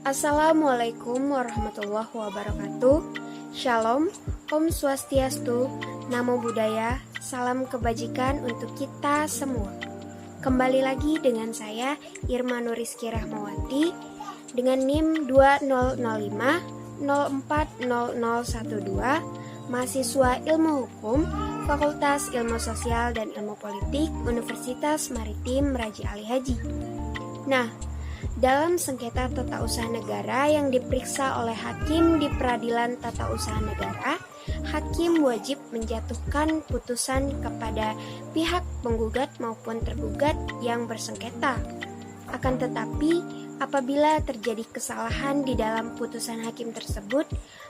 Assalamualaikum warahmatullahi wabarakatuh. Shalom, Om Swastiastu, Namo Buddhaya, salam kebajikan untuk kita semua. Kembali lagi dengan saya Irma Nuriski Rahmawati dengan NIM 2005040012, mahasiswa Ilmu Hukum, Fakultas Ilmu Sosial dan Ilmu Politik, Universitas Maritim Raja Ali Haji. Nah, dalam sengketa tata usaha negara yang diperiksa oleh hakim di Peradilan Tata Usaha Negara, hakim wajib menjatuhkan putusan kepada pihak penggugat maupun tergugat yang bersengketa. Akan tetapi, apabila terjadi kesalahan di dalam putusan hakim tersebut,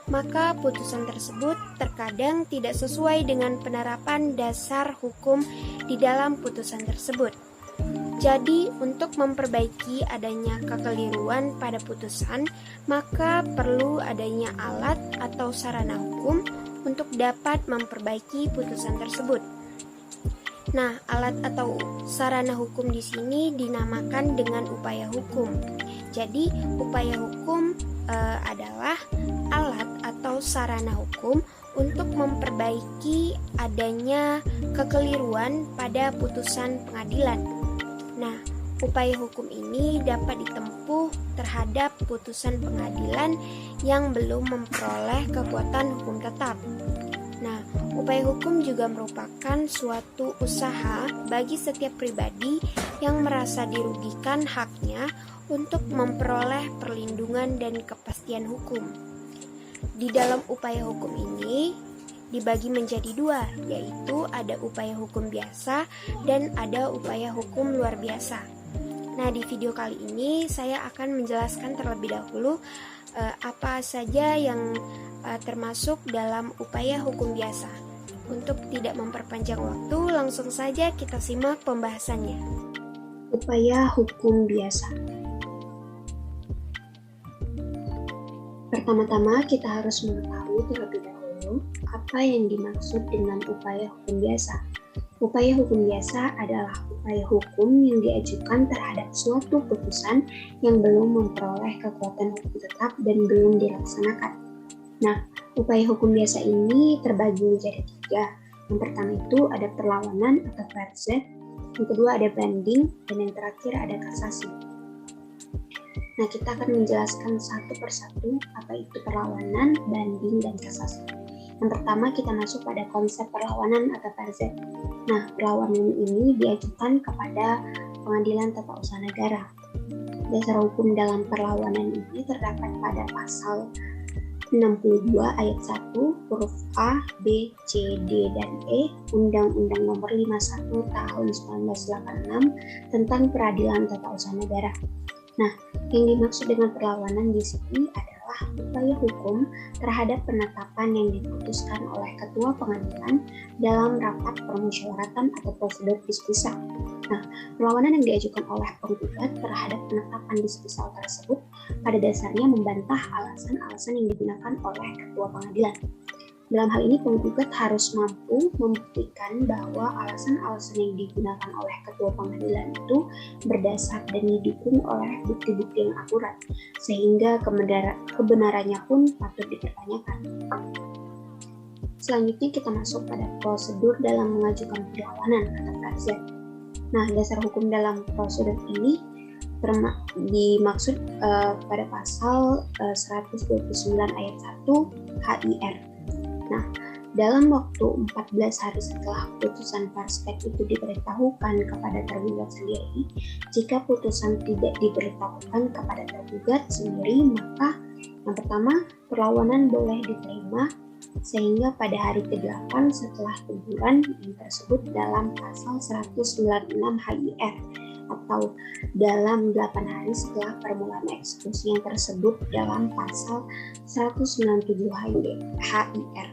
maka putusan tersebut terkadang tidak sesuai dengan penerapan dasar hukum di dalam putusan tersebut. Jadi, untuk memperbaiki adanya kekeliruan pada putusan, maka perlu adanya alat atau sarana hukum untuk dapat memperbaiki putusan tersebut. Nah, alat atau sarana hukum di sini dinamakan dengan upaya hukum. Jadi, upaya hukum adalah alat atau sarana hukum untuk memperbaiki adanya kekeliruan pada putusan pengadilan. Nah, upaya hukum ini dapat ditempuh terhadap putusan pengadilan yang belum memperoleh kekuatan hukum tetap. Nah, upaya hukum juga merupakan suatu usaha bagi setiap pribadi yang merasa dirugikan haknya untuk memperoleh perlindungan dan kepastian hukum. Di dalam upaya hukum ini dibagi menjadi dua, yaitu ada upaya hukum biasa dan ada upaya hukum luar biasa. Nah, di video kali ini saya akan menjelaskan terlebih dahulu apa saja yang termasuk dalam upaya hukum biasa. Untuk tidak memperpanjang waktu, langsung saja kita simak pembahasannya. Upaya hukum biasa. Pertama-tama kita harus mengetahui terlebih dahulu apa yang dimaksud dengan upaya hukum biasa. Upaya hukum biasa adalah upaya hukum yang diajukan terhadap suatu putusan yang belum memperoleh kekuatan hukum tetap dan belum dilaksanakan. Nah, upaya hukum biasa ini terbagi menjadi tiga. Yang pertama itu ada perlawanan atau verset, yang kedua ada banding, dan yang terakhir ada kasasi. Nah, kita akan menjelaskan satu persatu apa itu perlawanan, banding, dan kasasi. Yang pertama kita masuk pada konsep perlawanan atau verset. Nah, perlawanan ini diajukan kepada Pengadilan Tata Usaha Negara. Dasar hukum dalam perlawanan ini terdapat pada pasal 62 ayat 1 huruf A, B, C, D, dan E Undang-Undang Nomor 51 Tahun 1986 tentang Peradilan Tata Usaha Negara. Nah, yang dimaksud dengan perlawanan di sini adalah upaya hukum terhadap penetapan yang diputuskan oleh ketua pengadilan dalam rapat permusyawaratan atau prosedur dispisal. Nah, perlawanan yang diajukan oleh penggugat terhadap penetapan dispisal tersebut pada dasarnya membantah alasan-alasan yang digunakan oleh ketua pengadilan. Dalam hal ini, penggugat harus mampu membuktikan bahwa alasan-alasan yang digunakan oleh ketua pengadilan itu berdasar dan didukung oleh bukti-bukti yang akurat, sehingga kebenarannya pun patut dipertanyakan. Selanjutnya kita masuk pada prosedur dalam mengajukan perlawanan atau verset. Nah, dasar hukum dalam prosedur ini dimaksud pada pasal 129 ayat 1 HIR. Nah, dalam waktu 14 hari setelah putusan perspek itu diberitahukan kepada tergugat sendiri, jika putusan tidak diberitahukan kepada tergugat sendiri, maka yang pertama, perlawanan boleh diterima sehingga pada hari ke-8 setelah teguran yang tersebut dalam pasal 196 HIR atau dalam 8 hari setelah permulaan eksekusi yang tersebut dalam pasal 197 HIR.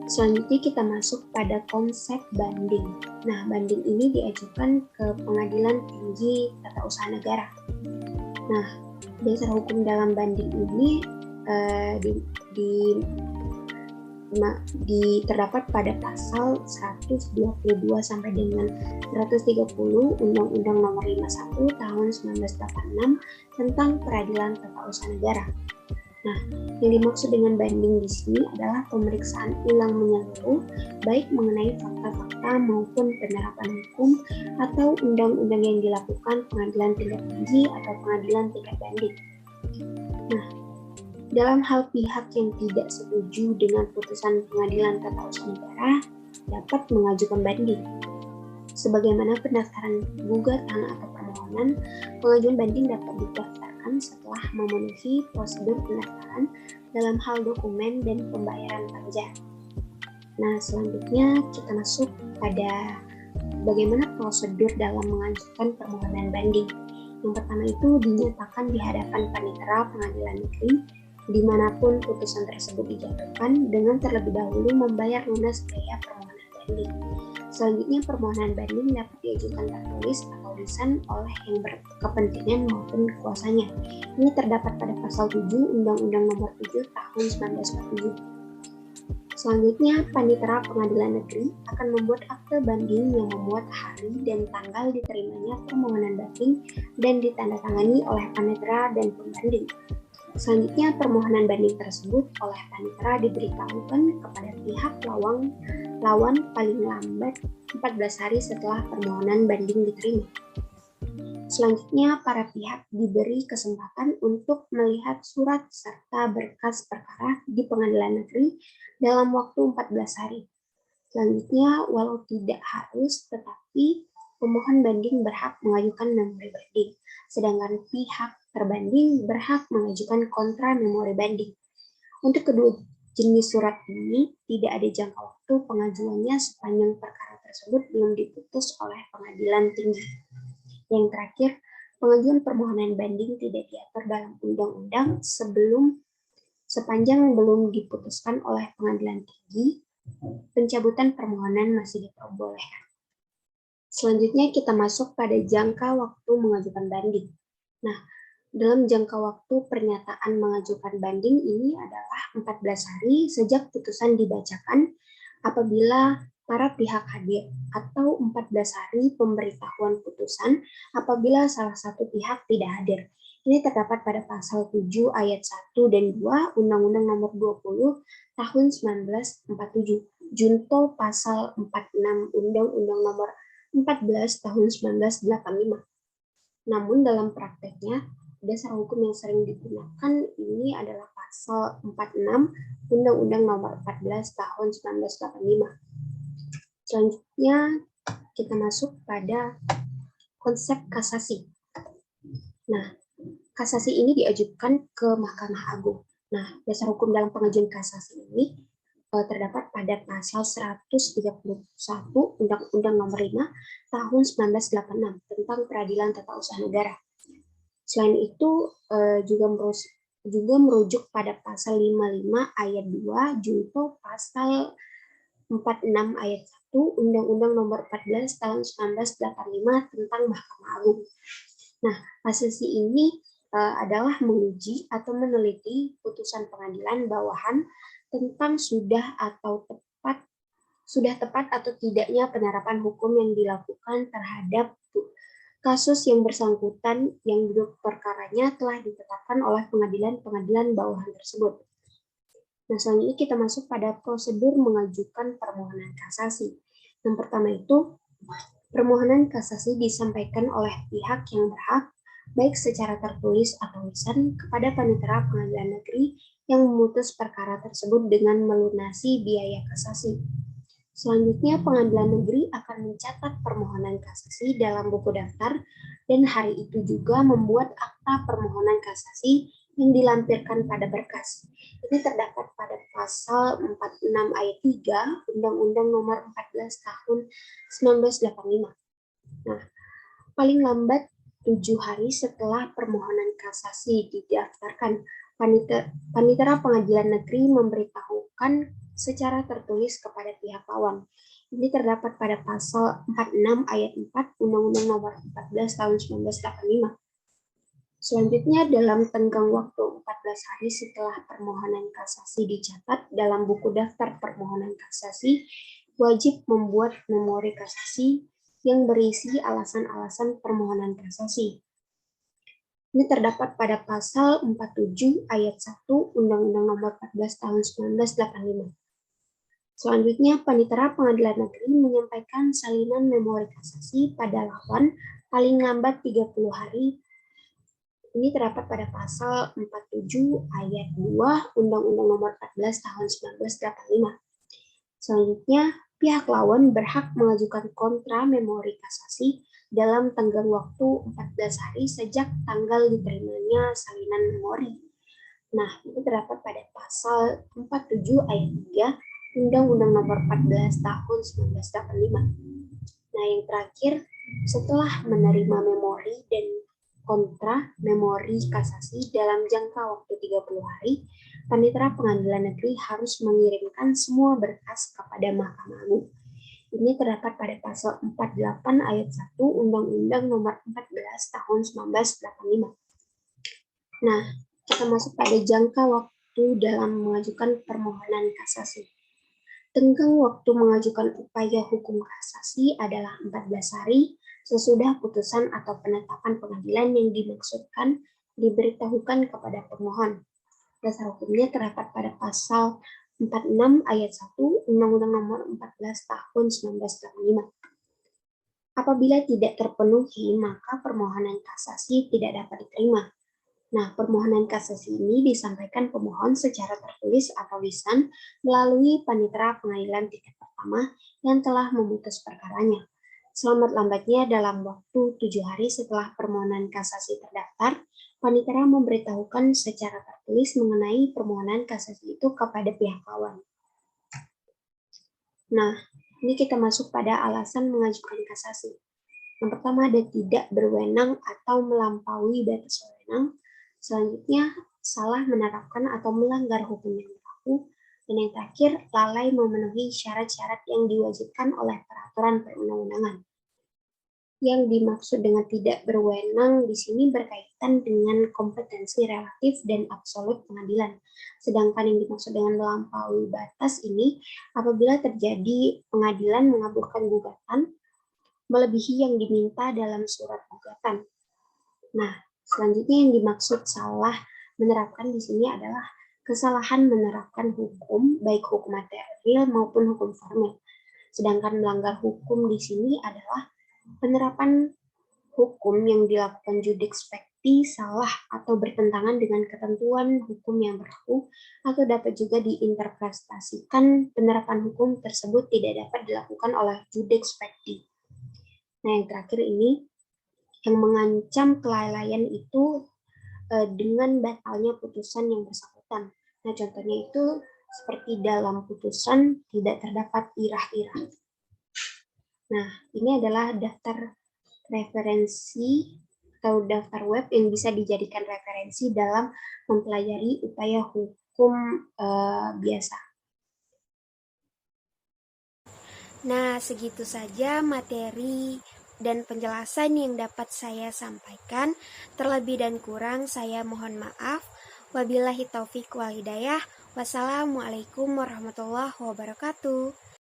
Selanjutnya kita masuk pada konsep banding. Nah, banding ini diajukan ke Pengadilan Tinggi Tata Usaha Negara. Nah, dasar hukum dalam banding ini terdapat pada pasal 122 sampai dengan 130 Undang-Undang Nomor 51 Tahun 1986 tentang Peradilan Tata Usaha Negara. Nah, yang dimaksud dengan banding di sini adalah pemeriksaan ulang menyeluruh, baik mengenai fakta-fakta maupun penerapan hukum atau undang-undang yang dilakukan pengadilan tingkat tinggi atau pengadilan tingkat banding. Nah, dalam hal pihak yang tidak setuju dengan putusan pengadilan tata usaha negara dapat mengajukan banding. Sebagaimana pendaftaran gugatan atau permohonan, pengajuan banding dapat didaftarkan setelah memenuhi prosedur pendaftaran dalam hal dokumen dan pembayaran pajak. Nah, selanjutnya kita masuk pada bagaimana prosedur dalam mengajukan permohonan banding. Yang pertama itu dinyatakan di hadapan panitera pengadilan negeri dimanapun putusan tersebut dijatuhkan dengan terlebih dahulu membayar lunas biaya permohonan banding. Selanjutnya, permohonan banding dapat diajukan tertulis atau lisan oleh yang berkepentingan maupun kuasanya. Ini terdapat pada pasal 7 Undang-Undang Nomor 7 Tahun 1947. Selanjutnya, panitera pengadilan negeri akan membuat akte banding yang memuat hari dan tanggal diterimanya permohonan banding dan ditandatangani oleh panitera dan pembanding. Selanjutnya, permohonan banding tersebut oleh panitera diberitahukan kepada pihak lawan paling lambat 14 hari setelah permohonan banding diterima. Selanjutnya, para pihak diberi kesempatan untuk melihat surat serta berkas perkara di pengadilan negeri dalam waktu 14 hari. Selanjutnya, walau tidak harus, tetapi pemohon banding berhak mengajukan memori banding, sedangkan pihak terbanding berhak mengajukan kontra memori banding. Untuk kedua jenis surat ini, tidak ada jangka waktu pengajuannya sepanjang perkara tersebut belum diputus oleh pengadilan tinggi. Yang terakhir, pengajuan permohonan banding tidak diatur dalam undang-undang sepanjang belum diputuskan oleh pengadilan tinggi, pencabutan permohonan masih diperbolehkan. Selanjutnya kita masuk pada jangka waktu mengajukan banding. Nah, dalam jangka waktu pernyataan mengajukan banding ini adalah 14 hari sejak putusan dibacakan apabila para pihak hadir, atau 14 hari pemberitahuan putusan apabila salah satu pihak tidak hadir. Ini terdapat pada pasal 7 ayat 1 dan 2 Undang-Undang Nomor 20 Tahun 1947, junto pasal 46 Undang-Undang Nomor 14 Tahun 1985. Namun dalam prakteknya, dasar hukum yang sering digunakan ini adalah pasal 46 Undang-Undang Nomor 14 Tahun 1985. Selanjutnya kita masuk pada konsep kasasi. Nah, kasasi ini diajukan ke Mahkamah Agung. Nah, dasar hukum dalam pengajuan kasasi ini terdapat pada pasal 131 Undang-Undang Nomor 5 Tahun 1986 tentang Peradilan Tata Usaha Negara. Selain itu juga merujuk pada pasal 55 ayat 2 junto pasal 46 ayat 1 Undang-Undang Nomor 14 Tahun 1985 tentang Mahkamah Agung. Nah, kasasi ini adalah menguji atau meneliti putusan pengadilan bawahan tentang sudah tepat atau tidaknya penerapan hukum yang dilakukan terhadap kasus yang bersangkutan yang duduk perkaranya telah ditetapkan oleh pengadilan bawahan tersebut. Nah, selanjutnya kita masuk pada prosedur mengajukan permohonan kasasi. Yang pertama itu, permohonan kasasi disampaikan oleh pihak yang berhak, baik secara tertulis atau lisan, kepada panitera pengadilan negeri yang memutus perkara tersebut dengan melunasi biaya kasasi. Selanjutnya, pengadilan negeri akan mencatat permohonan kasasi dalam buku daftar dan hari itu juga membuat akta permohonan kasasi yang dilampirkan pada berkas. Ini terdapat pada pasal 46 ayat 3 Undang-Undang Nomor 14 Tahun 1985. Nah, paling lambat 7 hari setelah permohonan kasasi didaftarkan, panitera pengadilan negeri memberitahukan secara tertulis kepada pihak lawan. Ini terdapat pada pasal 46 ayat 4 Undang-Undang Nomor 14 Tahun 1985. Selanjutnya, dalam tenggang waktu 14 hari setelah permohonan kasasi dicatat dalam buku daftar permohonan kasasi, wajib membuat memori kasasi yang berisi alasan-alasan permohonan kasasi. Ini terdapat pada pasal 47 ayat 1 Undang-Undang Nomor 14 Tahun 1985. Selanjutnya, Panitera Pengadilan Negeri menyampaikan salinan memori kasasi pada lawan paling lambat 30 hari. Ini terdapat pada pasal 47 ayat 2 Undang-Undang Nomor 14 Tahun 1985. Selanjutnya, pihak lawan berhak mengajukan kontra memori kasasi dalam tenggang waktu 14 hari sejak tanggal diterimanya salinan memori. Nah, ini terdapat pada pasal 47 ayat 3 Undang-Undang Nomor 14 Tahun 1985. Nah, yang terakhir, setelah menerima memori dan kontra memori kasasi dalam jangka waktu 30 hari, Panitera Pengadilan Negeri harus mengirimkan semua berkas kepada Mahkamah Agung. Ini terdapat pada pasal 48 ayat 1 Undang-Undang Nomor 14 Tahun 1985. Nah, kita masuk pada jangka waktu dalam mengajukan permohonan kasasi. Tenggang waktu mengajukan upaya hukum kasasi adalah 14 hari sesudah putusan atau penetapan pengadilan yang dimaksudkan diberitahukan kepada pemohon. Dasar hukumnya terdapat pada pasal 46 ayat 1 Undang-Undang Nomor 14 Tahun 1985. Apabila tidak terpenuhi, maka permohonan kasasi tidak dapat diterima. Nah, permohonan kasasi ini disampaikan pemohon secara tertulis atau lisan melalui Panitera Pengadilan Tingkat Pertama yang telah memutus perkaranya. Selambat-lambatnya dalam waktu 7 hari setelah permohonan kasasi terdaftar, Panitera memberitahukan secara tertulis mengenai permohonan kasasi itu kepada pihak lawan. Nah, ini kita masuk pada alasan mengajukan kasasi. Yang pertama ada tidak berwenang atau melampaui batas wewenang. Selanjutnya, salah menerapkan atau melanggar hukum yang berlaku. Dan yang terakhir, lalai memenuhi syarat-syarat yang diwajibkan oleh peraturan perundang-undangan. Yang dimaksud dengan tidak berwenang di sini berkaitan dengan kompetensi relatif dan absolut pengadilan. Sedangkan yang dimaksud dengan melampaui batas ini apabila terjadi pengadilan mengabulkan gugatan melebihi yang diminta dalam surat gugatan. Nah, selanjutnya yang dimaksud salah menerapkan di sini adalah kesalahan menerapkan hukum, baik hukum material maupun hukum formil. Sedangkan melanggar hukum di sini adalah penerapan hukum yang dilakukan judeks facti salah atau bertentangan dengan ketentuan hukum yang berlaku, atau dapat juga diinterpretasikan penerapan hukum tersebut tidak dapat dilakukan oleh judeks facti. Nah, yang terakhir ini, yang mengancam kelalaian itu dengan batalnya putusan yang bersangkutan. Nah, contohnya itu seperti dalam putusan tidak terdapat irah-irah. Nah, ini adalah daftar referensi atau daftar web yang bisa dijadikan referensi dalam mempelajari upaya hukum biasa. Nah, segitu saja materi dan penjelasan yang dapat saya sampaikan. Terlebih dan kurang saya mohon maaf. Wabillahi taufik wal hidayah. Wassalamualaikum warahmatullahi wabarakatuh.